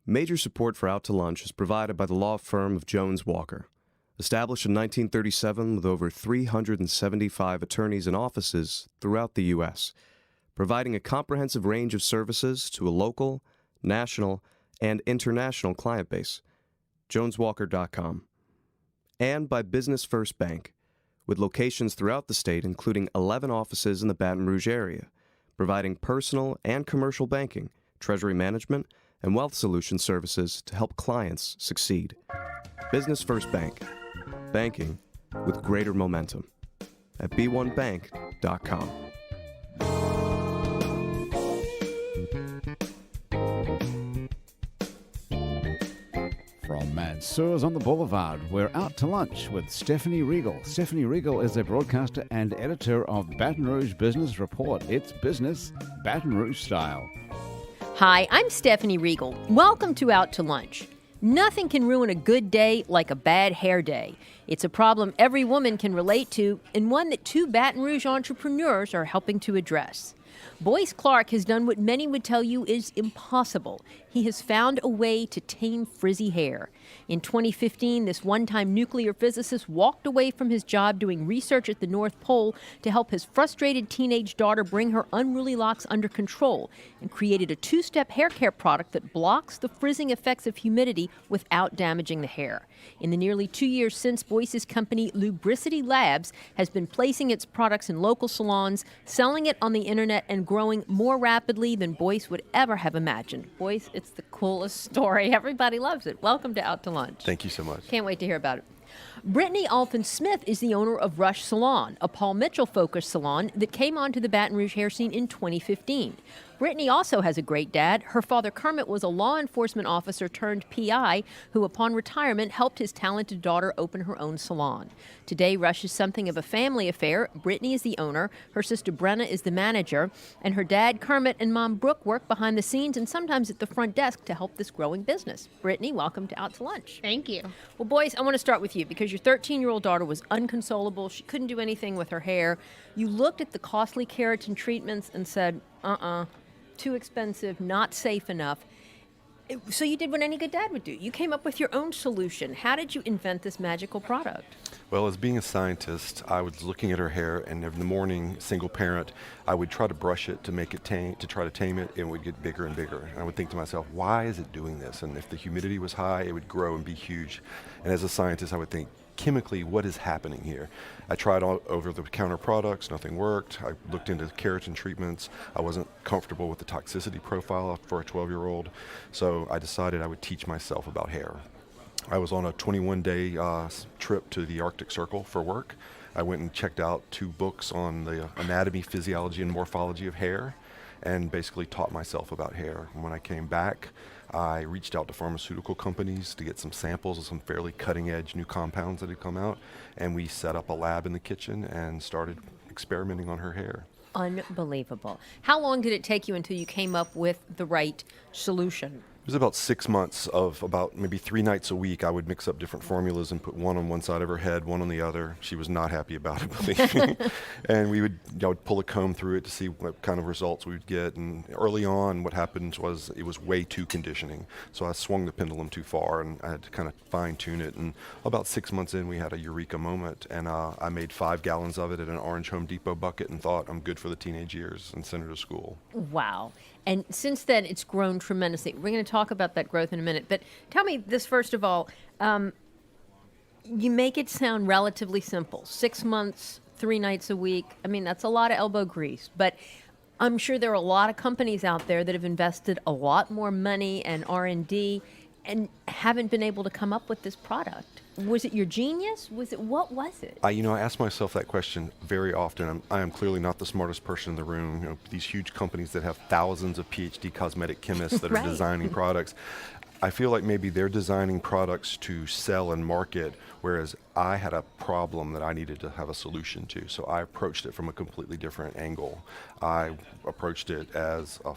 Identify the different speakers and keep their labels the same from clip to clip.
Speaker 1: Major support for Out to Lunch is provided by the law firm of Jones Walker. Established in 1937 with over 375 attorneys and offices throughout the U.S., providing a comprehensive range of services to a local, national, and international client base. JonesWalker.com. And by Business First Bank, with locations throughout the state, including 11 offices in the Baton Rouge area, providing personal and commercial banking, treasury management, and wealth solution services to help clients succeed. Business First Bank. Banking with greater momentum. At b1bank.com.
Speaker 2: From Mansurs on the Boulevard, we're out to lunch with Stephanie Regal. Stephanie Regal is a broadcaster and editor of Baton Rouge Business Report. It's business Baton Rouge style.
Speaker 3: Hi, I'm Stephanie Regal. Welcome to Out to Lunch. Nothing can ruin a good day like a bad hair day. It's a problem every woman can relate to, and one that two Baton Rouge entrepreneurs are helping to address. Boyce Clark has done what many would tell you is impossible. He has found a way to tame frizzy hair. In 2015, this one-time nuclear physicist walked away from his job doing research at the North Pole to help his frustrated teenage daughter bring her unruly locks under control, and created a two-step hair care product that blocks the frizzing effects of humidity without damaging the hair. In the nearly 2 years since, Boyce's company, Lubricity Labs, has been placing its products in local salons, selling it on the internet, and growing more rapidly than Boyce would ever have imagined. Boyce, it's the coolest story. Everybody loves it. Welcome to Out to Lunch.
Speaker 4: Thank you so much.
Speaker 3: Can't wait to hear about it. Brittany Allphin Smith is the owner of Rush Salon, a Paul Mitchell Focus Salon that came onto the Baton Rouge hair scene in 2015. Brittany also has a great dad. Her father, Kermit, was a law enforcement officer turned PI who, upon retirement, helped his talented daughter open her own salon. Today, Rush is something of a family affair. Brittany is the owner, her sister Brenna is the manager, and her dad, Kermit, and mom, Brooke, work behind the scenes and sometimes at the front desk to help this growing business. Brittany, welcome to Out to Lunch.
Speaker 5: Thank you.
Speaker 3: Well, Boyce, I want to start with you because your 13-year-old daughter was inconsolable. She couldn't do anything with her hair. You looked at the costly keratin treatments and said, too expensive, not safe enough. So you did what any good dad would do. You came up with your own solution. How did you invent this magical product?
Speaker 4: Well, as being a scientist, I was looking at her hair, and in the morning, single parent, I would try to brush it to make it tame, to try to tame it, and it would get bigger and bigger. And I would think to myself, why is it doing this? And if the humidity was high, it would grow and be huge. And as a scientist, I would think, chemically, what is happening here? I tried all over-the-counter products, nothing worked. I looked into keratin treatments. I wasn't comfortable with the toxicity profile for a 12-year-old, so I decided I would teach myself about hair. I was on a 21-day trip to the Arctic Circle for work. I went and checked out 2 books on the anatomy, physiology, and morphology of hair, and basically taught myself about hair. And when I came back, I reached out to pharmaceutical companies to get some samples of some fairly cutting-edge new compounds that had come out, and we set up a lab in the kitchen and started experimenting on her hair.
Speaker 3: Unbelievable. How long did it take you until you came up with the right solution?
Speaker 4: It was about 6 months of about maybe 3 nights a week. I would mix up different formulas and put one on one side of her head, one on the other. She was not happy about it, believe me. And I would pull a comb through it to see what kind of results we would get. And early on, what happened was it was way too conditioning. So I swung the pendulum too far, and I had to kind of fine tune it. And about 6 months in, we had a eureka moment. And I made 5 gallons of it in an orange Home Depot bucket and thought, I'm good for the teenage years, and sent her to school.
Speaker 3: Wow. And since then, it's grown tremendously. We're going to talk about that growth in a minute. But tell me this, first of all. You make it sound relatively simple. 6 months, 3 nights a week. I mean, that's a lot of elbow grease. But I'm sure there are a lot of companies out there that have invested a lot more money and R&D and haven't been able to come up with this product. Was it your genius? What was it?
Speaker 4: I ask myself that question very often. I am clearly not the smartest person in the room. These huge companies that have thousands of PhD cosmetic chemists that
Speaker 3: Right.
Speaker 4: are designing products. I feel like maybe they're designing products to sell and market, whereas I had a problem that I needed to have a solution to. So I approached it from a completely different angle. I approached it as a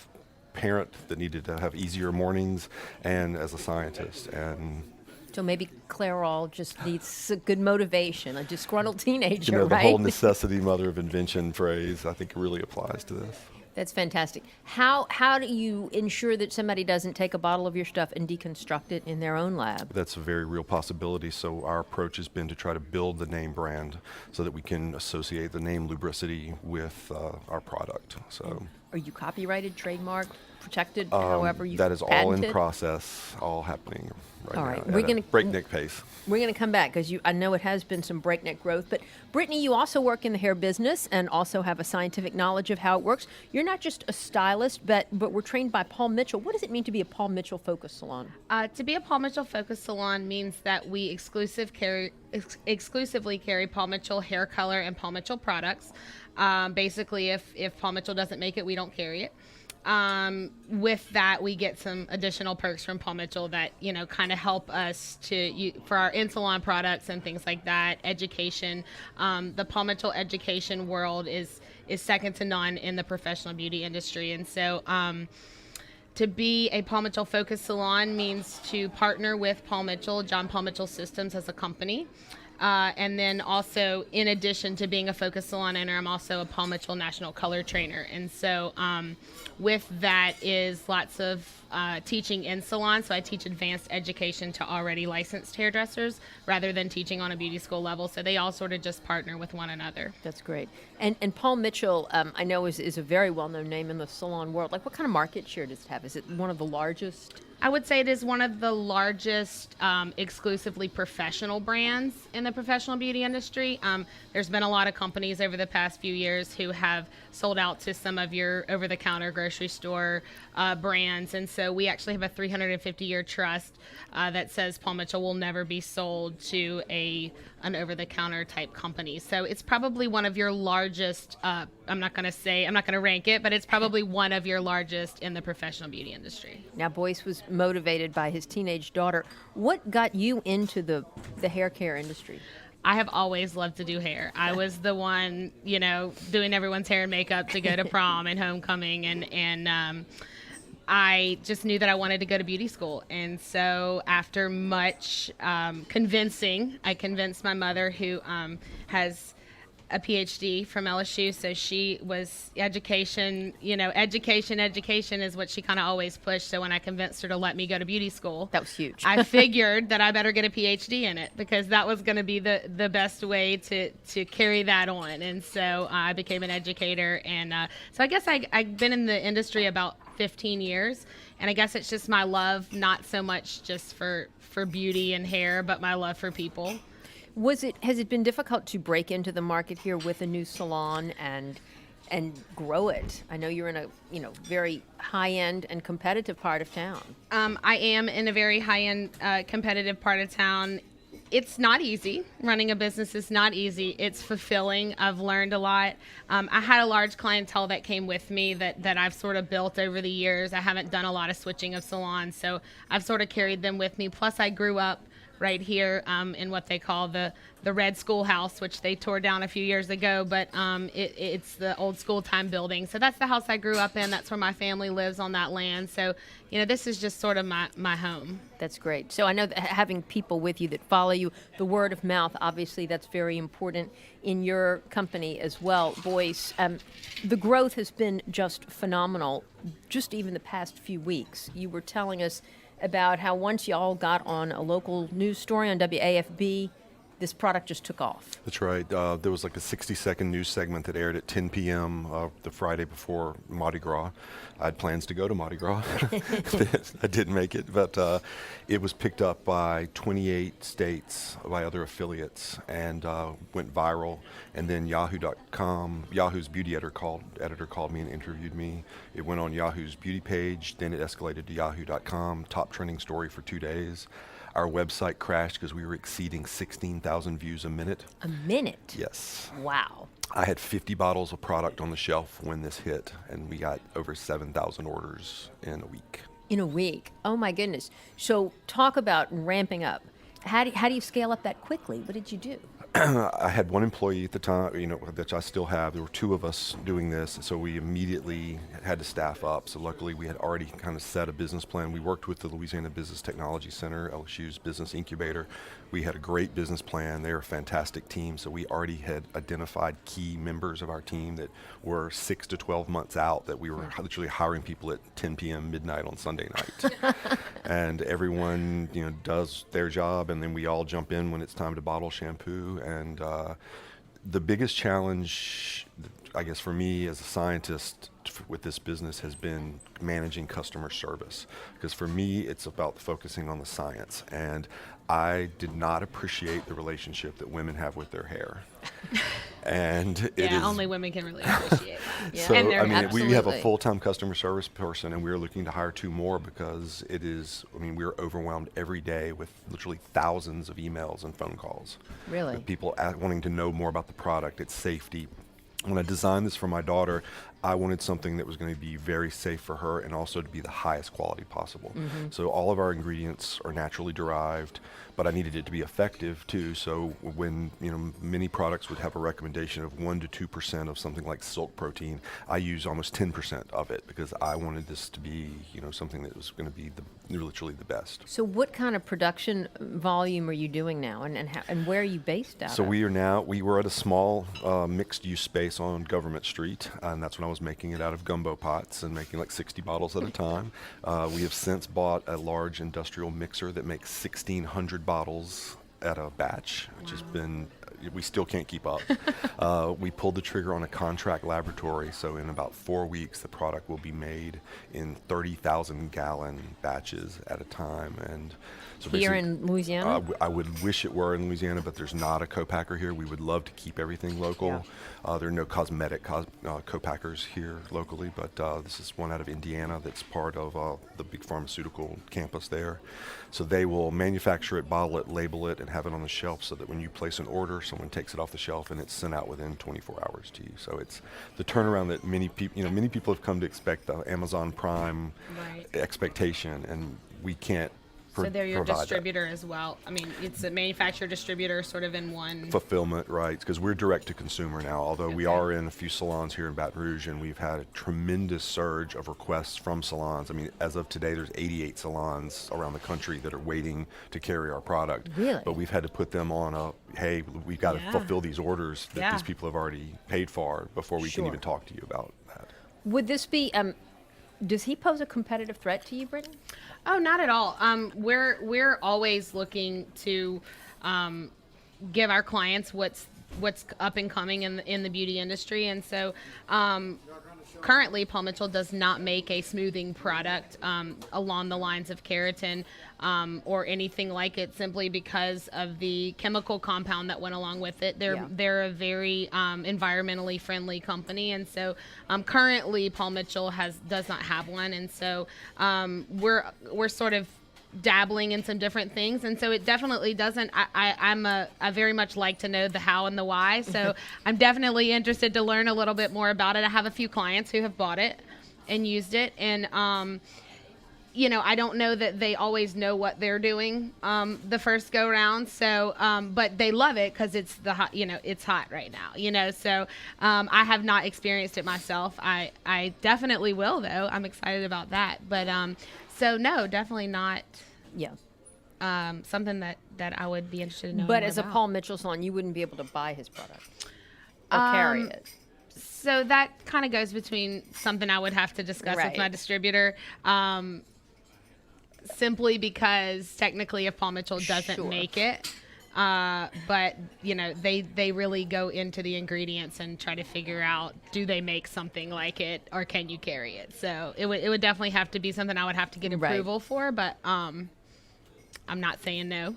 Speaker 4: parent that needed to have easier mornings, and as a scientist. And
Speaker 3: So maybe Clairol just needs a good motivation, a disgruntled teenager,
Speaker 4: the
Speaker 3: right?
Speaker 4: whole necessity mother of invention phrase, I think, really applies to this.
Speaker 3: That's fantastic. How do you ensure that somebody doesn't take a bottle of your stuff and deconstruct it in their own lab?
Speaker 4: That's a very real possibility. So our approach has been to try to build the name brand so that we can associate the name Lubricity with our product. So
Speaker 3: Are you copyrighted, trademarked, protected, however you
Speaker 4: that is all
Speaker 3: patented?
Speaker 4: in process, all happening right
Speaker 3: All
Speaker 4: now
Speaker 3: right,
Speaker 4: at
Speaker 3: we're
Speaker 4: a
Speaker 3: gonna-
Speaker 4: breakneck pace.
Speaker 3: We're going to come back because I know it has been some breakneck growth. But Brittany, you also work in the hair business and also have a scientific knowledge of how it works. You're not just a stylist, but we're trained by Paul Mitchell. What does it mean to be a Paul Mitchell Focus Salon?
Speaker 5: To be a Paul Mitchell Focus Salon means that we exclusively carry Paul Mitchell hair color and Paul Mitchell products. Basically, if Paul Mitchell doesn't make it, we don't carry it. With that, we get some additional perks from Paul Mitchell that, kind of help us for our in-salon products and things like that. Education, the Paul Mitchell education world is second to none in the professional beauty industry. And so, to be a Paul Mitchell Focus Salon means to partner with Paul Mitchell, John Paul Mitchell Systems as a company. And then also, in addition to being a Focus Salon owner, I'm also a Paul Mitchell National Color Trainer. And so with that is lots of teaching in salon. So I teach advanced education to already licensed hairdressers rather than teaching on a beauty school level. So they all sort of just partner with one another.
Speaker 3: That's great. And Paul Mitchell, I know is a very well-known name in the salon world. Like, what kind of market share does it have? Is it one of the largest?
Speaker 5: I would say it is one of the largest exclusively professional brands in the professional beauty industry. There's been a lot of companies over the past few years who have sold out to some of your over-the-counter grocery store brands. And so we actually have a 350-year trust that says Paul Mitchell will never be sold to an over-the-counter type company. So it's probably one of your largest, I'm not going to rank it, but it's probably one of your largest in the professional beauty industry.
Speaker 3: Now, Boyce was motivated by his teenage daughter. What got you into the hair care industry?
Speaker 5: I have always loved to do hair. I was the one, doing everyone's hair and makeup to go to prom and homecoming, and I just knew that I wanted to go to beauty school. And so after much convincing, I convinced my mother, who has a PhD from LSU, so she was education is what she kind of always pushed. So when I convinced her to let me go to beauty school,
Speaker 3: that was huge.
Speaker 5: I figured that I better get a PhD in it because that was going to be the best way to carry that on. And so I became an educator, and so I guess I've been in the industry about 15 years, and I guess it's just my love, not so much just for beauty and hair, but my love for people.
Speaker 3: Has it been difficult to break into the market here with a new salon and grow it? I know you're in a very high-end and competitive part of town.
Speaker 5: I am in a very high-end competitive part of town. It's not easy. Running a business is not easy. It's fulfilling. I've learned a lot. I had a large clientele that came with me that I've sort of built over the years. I haven't done a lot of switching of salons, so I've sort of carried them with me. Plus, I grew up right here in what they call the Red Schoolhouse, which they tore down a few years ago, but it's the old school time building. So that's the house I grew up in. That's where my family lives on that land. So, this is just sort of my home.
Speaker 3: That's great. So I know that having people with you that follow you, the word of mouth, obviously that's very important in your company as well. Boyce, the growth has been just phenomenal, just even the past few weeks. You were telling us about how once y'all got on a local news story on WAFB, this product just took off.
Speaker 4: That's right. There was like a 60-second news segment that aired at 10 p.m. The Friday before Mardi Gras. I had plans to go to Mardi Gras. I didn't make it, but it was picked up by 28 states by other affiliates and went viral. And then Yahoo.com, Yahoo's beauty editor called me and interviewed me. It went on Yahoo's beauty page, then it escalated to Yahoo.com, top trending story for 2 days. Our website crashed because we were exceeding 16,000 views a minute.
Speaker 3: A minute?
Speaker 4: Yes.
Speaker 3: Wow.
Speaker 4: I had 50 bottles of product on the shelf when this hit, and we got over 7,000 orders in a week.
Speaker 3: In a week? Oh, my goodness. So talk about ramping up. How do you scale up that quickly? What did you do?
Speaker 4: I had one employee at the time, that I still have. There were two of us doing this, so we immediately had to staff up. So luckily, we had already kind of set a business plan. We worked with the Louisiana Business Technology Center, LSU's business incubator. We had a great business plan. They were a fantastic team, so we already had identified key members of our team that were 6 to 12 months out, that we were literally hiring people at 10 p.m. midnight on Sunday night. And everyone, does their job, and then we all jump in when it's time to bottle shampoo. And the biggest challenge, I guess, for me as a scientist with this business has been managing customer service. Because for me, it's about focusing on the science. And I did not appreciate the relationship that women have with their hair. And
Speaker 5: only women can really appreciate that.
Speaker 4: So,
Speaker 3: And
Speaker 4: we have a full-time customer service person, and we're looking to hire 2 more because we're overwhelmed every day with literally thousands of emails and phone calls.
Speaker 3: Really?
Speaker 4: With people wanting to know more about the product, its safety. When I designed this for my daughter, I wanted something that was going to be very safe for her and also to be the highest quality possible. Mm-hmm. So all of our ingredients are naturally derived, but I needed it to be effective too. So when many products would have a recommendation of 1 to 2% of something like silk protein, I use almost 10% of it because I wanted this to be something that was going to be literally the best.
Speaker 3: So what kind of production volume are you doing now, and where are you based out
Speaker 4: So
Speaker 3: of?
Speaker 4: we were at a small mixed-use space on Government Street, and that's when I was making it out of gumbo pots and making like 60 bottles at a time. We have since bought a large industrial mixer that makes 1,600 bottles at a batch, which has been, we still can't keep up. We pulled the trigger on a contract laboratory, so in about 4 weeks the product will be made in 30,000 gallon batches at a time. And so
Speaker 3: Here in Louisiana?
Speaker 4: I would wish it were in Louisiana, but there's not a co-packer here. We would love to keep everything local. There are no cosmetic co-packers here locally, but this is one out of Indiana that's part of the big pharmaceutical campus there. So they will manufacture it, bottle it, label it, and have it on the shelf so that when you place an order, someone takes it off the shelf and it's sent out within 24 hours to you. So it's the turnaround that many people have come to expect, the Amazon Prime expectation, and we can't
Speaker 5: So they're your
Speaker 4: provide
Speaker 5: distributor as well. It's a manufacturer distributor sort of in one.
Speaker 4: Fulfillment, right, because we're direct to consumer now, although we are in a few salons here in Baton Rouge, and we've had a tremendous surge of requests from salons. As of today, there's 88 salons around the country that are waiting to carry our product.
Speaker 3: Really?
Speaker 4: But we've had to put them on hey, we've got to fulfill these orders that these people have already paid for before we can even talk to you about that.
Speaker 3: Would this be, does he pose a competitive threat to you, Brittany?
Speaker 5: Oh, not at all. We're always looking to give our clients what's up and coming in the beauty industry, and so currently Paul Mitchell does not make a smoothing product along the lines of keratin or anything like it, simply because of the chemical compound that went along with it. They're a very environmentally friendly company, and so currently Paul Mitchell does not have one, and so we're sort of dabbling in some different things, and so it definitely doesn't. I very much like to know the how and the why, so I'm definitely interested to learn a little bit more about it. I have a few clients who have bought it and used it, and I don't know that they always know what they're doing the first go round, so but they love it because it's it's hot right now, so I have not experienced it myself. I definitely will, though. I'm excited about that, but so no, definitely not. Something that I would be interested in knowing.
Speaker 3: But
Speaker 5: more
Speaker 3: as
Speaker 5: about.
Speaker 3: a Paul Mitchell salon, you wouldn't be able to buy his product or carry it.
Speaker 5: So that kind of goes between something I would have to discuss with my distributor. Simply because technically, if Paul Mitchell doesn't make it, but they really go into the ingredients and try to figure out, do they make something like it, or can you carry it? So it would definitely have to be something I would have to get approval for, but I'm not saying no.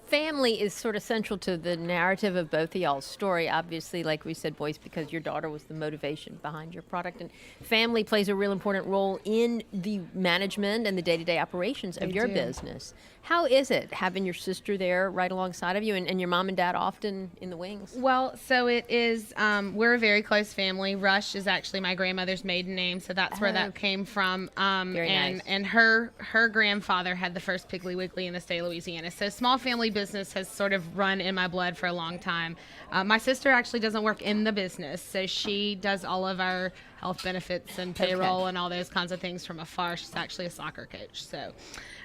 Speaker 3: Family is sort of central to the narrative of both of y'all's story. Obviously, like we said, Boyce, because your daughter was the motivation behind your product, and family plays a real important role in the management and the day-to-day operations of your business. How is it having your sister there right alongside of you, and your mom and dad often in the wings?
Speaker 5: Well, so it is, we're a very close family. Rush is actually my grandmother's maiden name, so that's where that came from.
Speaker 3: Very nice.
Speaker 5: And her grandfather had the first Piggly Wiggly in the state of Louisiana. So small family business. business has sort of run in my blood for a long time. My sister actually doesn't work in the business, so she does all of our health benefits and payroll and all those kinds of things from afar. She's actually a soccer coach, so.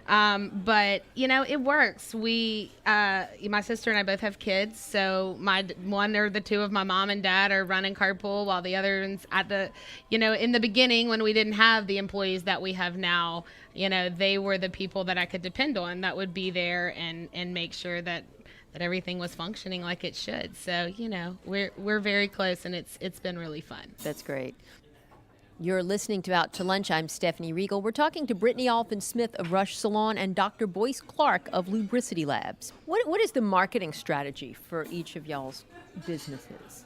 Speaker 5: But it works. My sister and I both have kids, so one or the two of my mom and dad are running carpool, while the other one's at the, in the beginning when we didn't have the employees that we have now, they were the people that I could depend on that would be there and make sure that everything was functioning like it should. So, we're very close, and it's been really fun.
Speaker 3: That's great. You're listening to Out to Lunch. I'm Stephanie Regal. We're talking to Brittany Allphin Smith of Rush Salon and Dr. Boyce Clark of Lubricity Labs. What is the marketing strategy for each of y'all's businesses?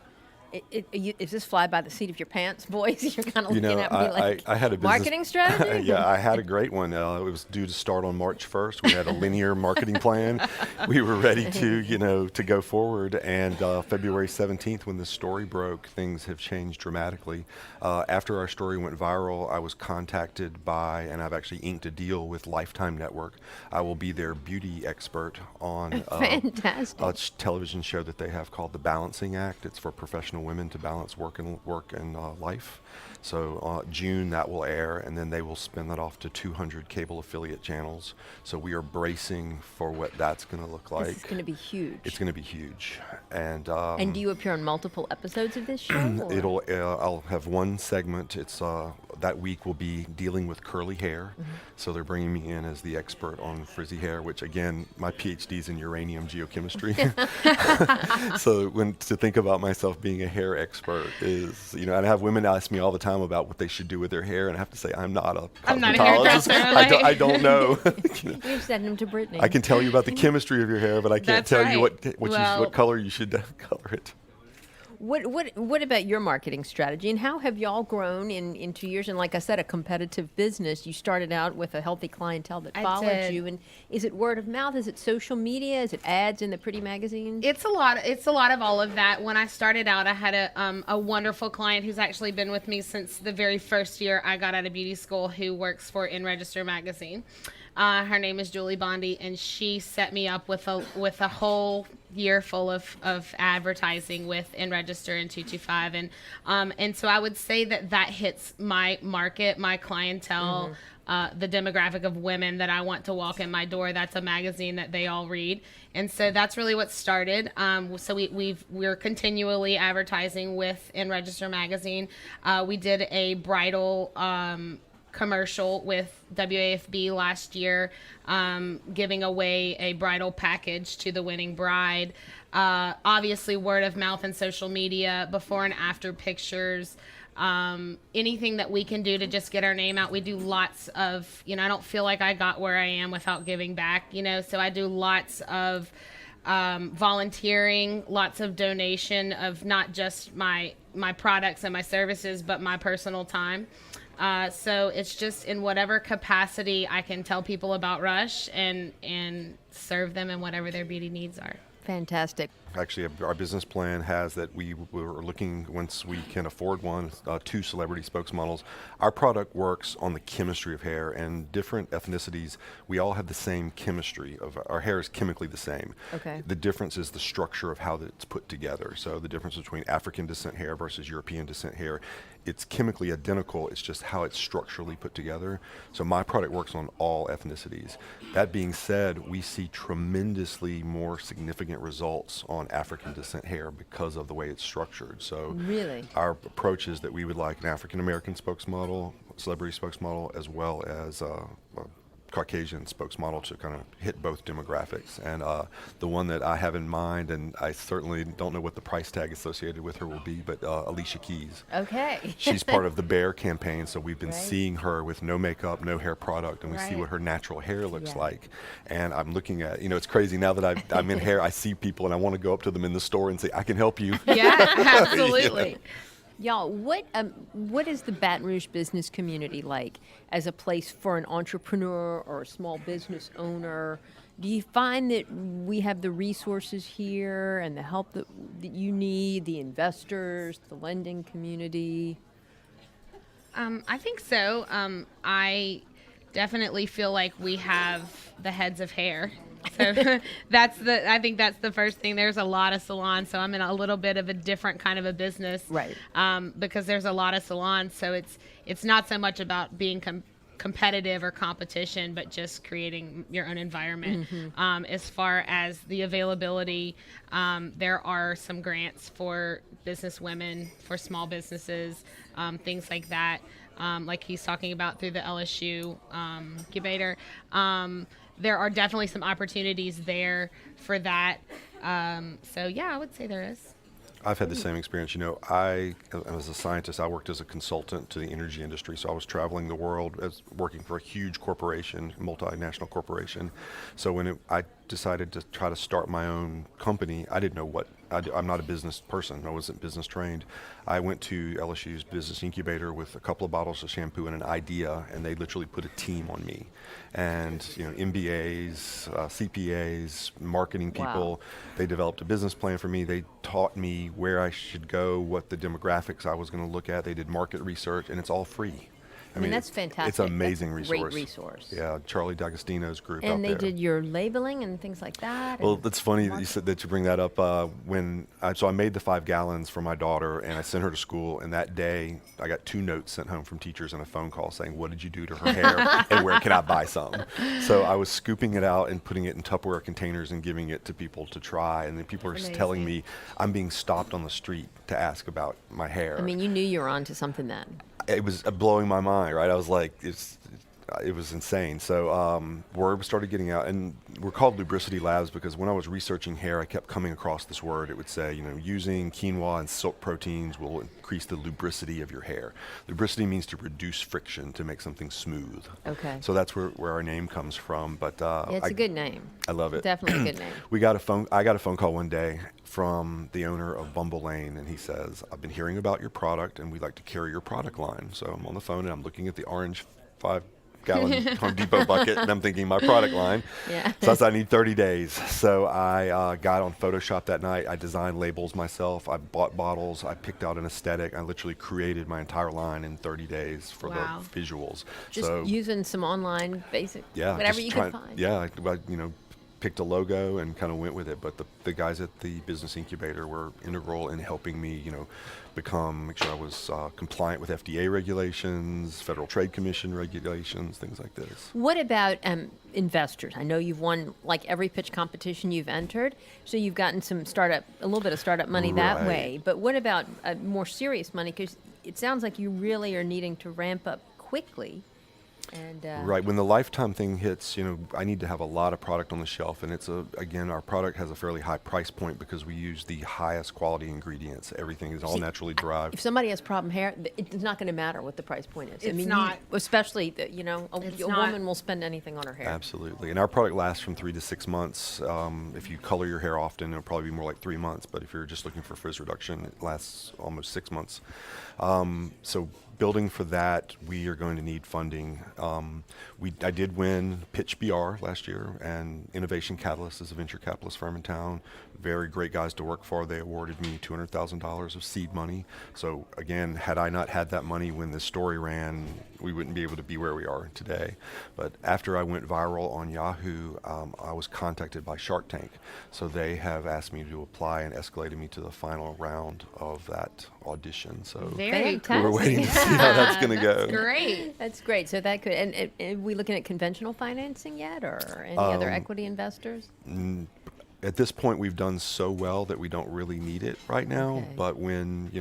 Speaker 3: Is this fly by the seat of your pants, boys? You're kind of looking at me like,
Speaker 4: I had a business
Speaker 3: marketing strategy?
Speaker 4: Yeah, I had a great one. It was due to start on March 1st. We had a linear marketing plan. We were ready to go forward. And February 17th, when the story broke, things have changed dramatically. After our story went viral, I was contacted by, and I've actually inked a deal with Lifetime Network. I will be their beauty expert on
Speaker 3: Fantastic.
Speaker 4: a television show that they have called The Balancing Act. It's for professional women to balance work and life. So June that will air, and then they will spin that off to 200 cable affiliate channels. So we are bracing for what that's going to look like.
Speaker 3: This is going to be huge.
Speaker 4: It's going to be huge. And
Speaker 3: do you appear on multiple episodes of this show?
Speaker 4: I'll have one segment. It's that week will be dealing with curly hair. Mm-hmm. So they're bringing me in as the expert on frizzy hair, which again, my PhD's in uranium geochemistry. So to think about myself being a hair expert is, and I have women ask me all the time about what they should do with their hair, and I have to say I'm not a cosmetologist. I don't know.
Speaker 3: You've sent them to Brittany.
Speaker 4: I can tell you about the chemistry of your hair, but I can't tell you what color you should color it.
Speaker 3: What about your marketing strategy, and how have y'all grown in 2 years? And like I said, a competitive business. You started out with a healthy clientele that followed you. And is it word of mouth? Is it social media? Is it ads in the pretty magazines?
Speaker 5: It's a lot of all of that. When I started out, I had a wonderful client who's actually been with me since the very first year I got out of beauty school, who works for In Register magazine. Her name is Julie Bondi, and she set me up with a whole year full of advertising with In Register and 225, and so I would say that hits my market, my clientele, the demographic of women that I want to walk in my door. That's a magazine that they all read, and so that's really what started. So we're continually advertising with In Register magazine. We did a bridal commercial with WAFB last year, giving away a bridal package to the winning bride. Obviously, word of mouth and social media, before and after pictures, anything that we can do to just get our name out. We do lots of, I don't feel like I got where I am without giving back, so I do lots of volunteering, lots of donation of not just my products and my services, but my personal time. So it's just in whatever capacity I can tell people about Rush and serve them in whatever their beauty needs are.
Speaker 3: Fantastic.
Speaker 4: Actually, our business plan has that we were looking, once we can afford one, 2 celebrity spokesmodels. Our product works on the chemistry of hair, and different ethnicities, we all have the same chemistry. Our hair is chemically the same.
Speaker 3: Okay.
Speaker 4: The difference is the structure of how it's put together. So the difference between African descent hair versus European descent hair, it's chemically identical, it's just how it's structurally put together. So my product works on all ethnicities. That being said, we see tremendously more significant results on African descent hair because of the way it's structured. So
Speaker 3: really,
Speaker 4: our approach is that we would like an African American spokesmodel, celebrity spokesmodel, as well as a Caucasian spokesmodel to kind of hit both demographics. And the one that I have in mind, and I certainly don't know what the price tag associated with her will be, but Alicia Keys.
Speaker 3: Okay.
Speaker 4: She's part of the Bear campaign, so we've been seeing her with no makeup, no hair product, and we see what her natural hair looks like. And I'm looking at, it's crazy now that I'm in hair, I see people and I want to go up to them in the store and say, I can help you.
Speaker 3: Yeah, absolutely. Y'all, what is the Baton Rouge business community like as a place for an entrepreneur or a small business owner? Do you find that we have the resources here and the help that you need, the investors, the lending community?
Speaker 5: I think so. definitely feel like we have the heads of hair. So I think that's the first thing. There's a lot of salons, so I'm in a little bit of a different kind of a business,
Speaker 3: Right.
Speaker 5: Because there's a lot of salons, so it's not so much about being competitive or competition, but just creating your own environment. As far as the availability, there are some grants for business women, for small businesses, things like that. Like he's talking about through the LSU incubator. There are definitely some opportunities there for that. So yeah, I would say there is.
Speaker 4: I've had the same experience. I, as a scientist, I worked as a consultant to the energy industry. So I was traveling the world as working for a huge corporation, multinational corporation. So when I decided to try to start my own company, I didn't know what. I'm not a business person. I wasn't business trained. I went to LSU's business incubator with a couple of bottles of shampoo and an idea, and they literally put a team on me. And MBAs, CPAs, marketing people, they developed a business plan for me. They taught me where I should go, what the demographics I was going to look at. They did market research, and it's all free.
Speaker 3: I mean, that's fantastic.
Speaker 4: It's an amazing
Speaker 3: that's
Speaker 4: resource.
Speaker 3: Great resource.
Speaker 4: Yeah, Charlie D'Agostino's group
Speaker 3: and
Speaker 4: out there.
Speaker 3: they did your labeling and things like that.
Speaker 4: Well, that's funny that you said that you bring that up. So I made the 5 gallons for my daughter, and I sent her to school. And that day, I got 2 notes sent home from teachers and a phone call saying, "What did you do to her hair, and where can I buy some?" So I was scooping it out and putting it in Tupperware containers and giving it to people to try. And then people were telling me I'm being stopped on the street to ask about my hair.
Speaker 3: I mean, you knew you were onto something then.
Speaker 4: It was blowing my mind, right? I was like, it was insane. So word started getting out, and we're called Lubricity Labs because when I was researching hair, I kept coming across this word. It would say, using quinoa and silk proteins will increase the lubricity of your hair. Lubricity means to reduce friction, to make something smooth.
Speaker 3: Okay.
Speaker 4: So that's where our name comes from. But
Speaker 3: it's a good name.
Speaker 4: I love it.
Speaker 3: Definitely a good name.
Speaker 4: I got a phone call one day from the owner of Bumble Lane, and he says, "I've been hearing about your product, and we'd like to carry your product line." So I'm on the phone, and I'm looking at the orange 5-gallon Home Depot bucket, and I'm thinking my product line.
Speaker 3: Yeah.
Speaker 4: So I said, I need 30 days. So I got on Photoshop that night. I designed labels myself. I bought bottles. I picked out an aesthetic. I literally created my entire line in 30 days for the visuals.
Speaker 3: Just using some online basic, whatever you could find.
Speaker 4: Yeah, picked a logo and kind of went with it. But the guys at the business incubator were integral in helping me, make sure I was compliant with FDA regulations, Federal Trade Commission regulations, things like this.
Speaker 3: What about investors? I know you've won like every pitch competition you've entered, so you've gotten a little bit of startup money that way. But what about more serious money? Because it sounds like you really are needing to ramp up quickly. And,
Speaker 4: right, when the lifetime thing hits, I need to have a lot of product on the shelf, and our product has a fairly high price point because we use the highest quality ingredients. Everything is all naturally derived.
Speaker 3: If somebody has problem hair, it's not going to matter what the price point is.
Speaker 5: It's not.
Speaker 3: Especially, a woman will spend anything on her hair.
Speaker 4: Absolutely, and our product lasts from 3 to 6 months. If you color your hair often, it'll probably be more like 3 months, but if you're just looking for frizz reduction, it lasts almost 6 months. So building for that, we are going to need funding. I did win Pitch BR last year, and Innovation Catalyst is a venture capitalist firm in town. Very great guys to work for. They awarded me $200,000 of seed money. So again, had I not had that money when this story ran, we wouldn't be able to be where we are today. But after I went viral on Yahoo, I was contacted by Shark Tank. So they have asked me to apply and escalated me to the final round of that audition. So
Speaker 5: very cool.
Speaker 4: We're waiting to see how that's going to go.
Speaker 5: That's great.
Speaker 3: That's great. So that could, and are we looking at conventional financing yet, or any other equity investors?
Speaker 4: At this point, we've done so well that we don't really need it right now.
Speaker 3: Okay.
Speaker 4: But when,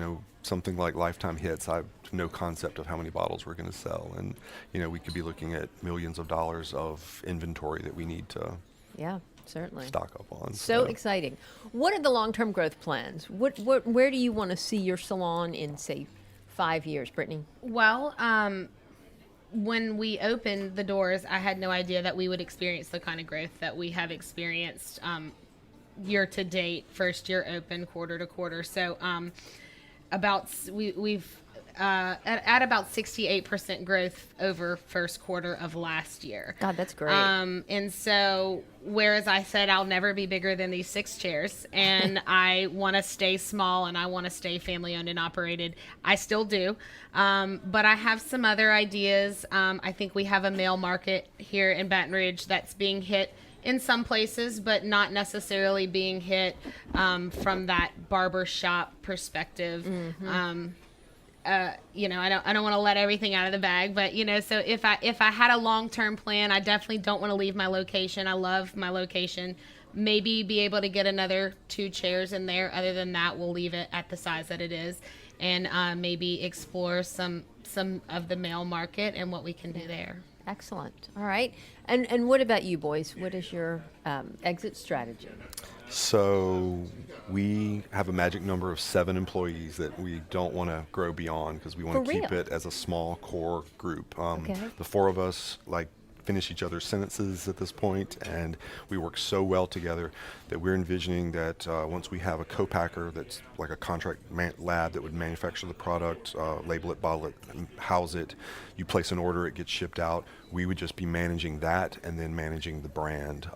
Speaker 4: something like Lifetime hits, I have no concept of how many bottles we're going to sell. And, we could be looking at millions of dollars of inventory that we need to
Speaker 3: certainly
Speaker 4: stock up on.
Speaker 3: So exciting. What are the long-term growth plans? Where do you want to see your salon in, say, 5 years, Brittany?
Speaker 5: Well, when we opened the doors, I had no idea that we would experience the kind of growth that we have experienced year to date, first year open, quarter to quarter. So we've at about 68% growth over first quarter of last year.
Speaker 3: God, that's great.
Speaker 5: And so, whereas I said I'll never be bigger than these 6 chairs, and I want to stay small and I want to stay family owned and operated, I still do. But I have some other ideas. I think we have a male market here in Baton Rouge that's being hit in some places, but not necessarily being hit from that barber shop perspective. I don't want to let everything out of the bag, but so if I had a long-term plan, I definitely don't want to leave my location. I love my location. Maybe be able to get another 2 chairs in there. Other than that, we'll leave it at the size that it is, and maybe explore some of the male market and what we can do there.
Speaker 3: Excellent. All right. And what about you, Boyce? What is your exit strategy?
Speaker 4: So we have a magic number of 7 employees that we don't want to grow beyond because we want to keep it as a small core group. The 4 of us finish each other's sentences at this point, and we work so well together that we're envisioning that once we have a co-packer that's like a contract lab that would manufacture the product, label it, bottle it, and house it, you place an order, it gets shipped out, we would just be managing that and then managing the brand.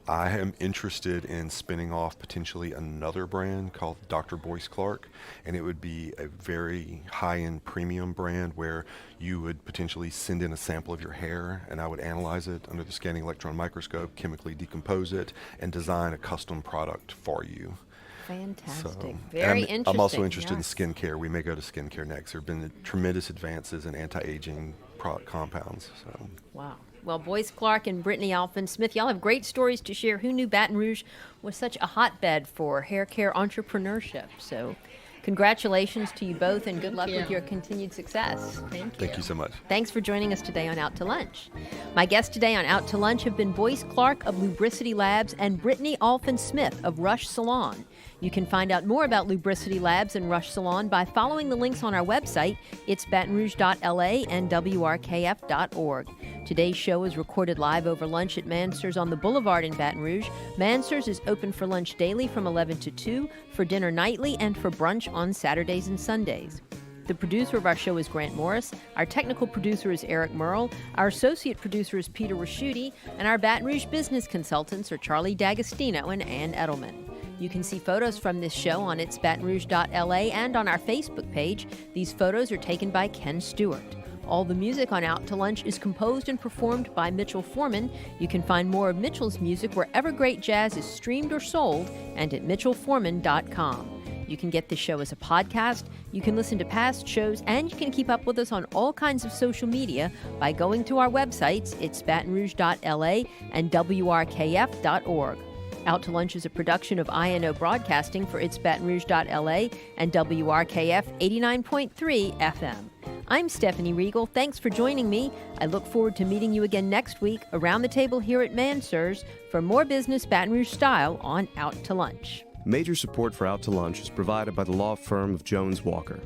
Speaker 4: I am interested in spinning off potentially another brand called Dr. Boyce Clark, and it would be a very high-end premium brand where you would potentially send in a sample of your hair, and I would analyze it under the scanning electron microscope, chemically decompose it, and design a custom product for you.
Speaker 3: Fantastic. Very interesting.
Speaker 4: I'm also interested in skincare. We may go to skincare next. There have been tremendous advances in anti-aging compounds. So.
Speaker 3: Wow. Well, Boyce Clark and Brittany Allphin Smith, y'all have great stories to share. Who knew Baton Rouge was such a hotbed for hair care entrepreneurship? So congratulations to you both, and good luck with your continued success.
Speaker 4: Thank you so much.
Speaker 3: Thanks for joining us today on Out to Lunch. My guests today on Out to Lunch have been Boyce Clark of Lubricity Labs and Brittany Allphin Smith of Rush Salon. You can find out more about Lubricity Labs and Rush Salon by following the links on our website. It's batonrouge.la and wrkf.org. Today's show is recorded live over lunch at Mansurs on the Boulevard in Baton Rouge. Mansurs is open for lunch daily from 11 to 2, for dinner nightly, and for brunch on Saturdays and Sundays. The producer of our show is Grant Morris. Our technical producer is Eric Merle. Our associate producer is Peter Raschuti. And our Baton Rouge business consultants are Charlie D'Agostino and Ann Edelman. You can see photos from this show on itsbatonrouge.la and on our Facebook page. These photos are taken by Ken Stewart. All the music on Out to Lunch is composed and performed by Mitchell Foreman. You can find more of Mitchell's music wherever great jazz is streamed or sold and at mitchellforeman.com. You can get the show as a podcast, you can listen to past shows, and you can keep up with us on all kinds of social media by going to our websites, itsbatonrouge.la and wrkf.org. Out to Lunch is a production of INO Broadcasting for itsbatonrouge.la and WRKF 89.3 FM. I'm Stephanie Regal. Thanks for joining me. I look forward to meeting you again next week around the table here at Mansurs for more business Baton Rouge style on Out to Lunch.
Speaker 1: Major support for Out to Lunch is provided by the law firm of Jones Walker.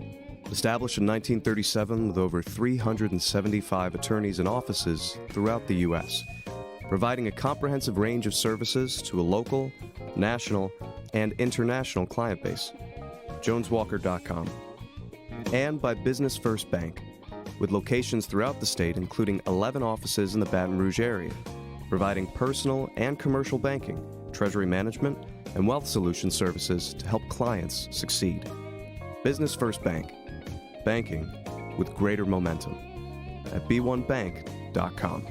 Speaker 1: Established in 1937 with over 375 attorneys and offices throughout the U.S., providing a comprehensive range of services to a local, national, and international client base. JonesWalker.com. And by Business First Bank, with locations throughout the state, including 11 offices in the Baton Rouge area, providing personal and commercial banking, treasury management, and wealth solution services to help clients succeed. Business First Bank. Banking with greater momentum. At b1bank.com.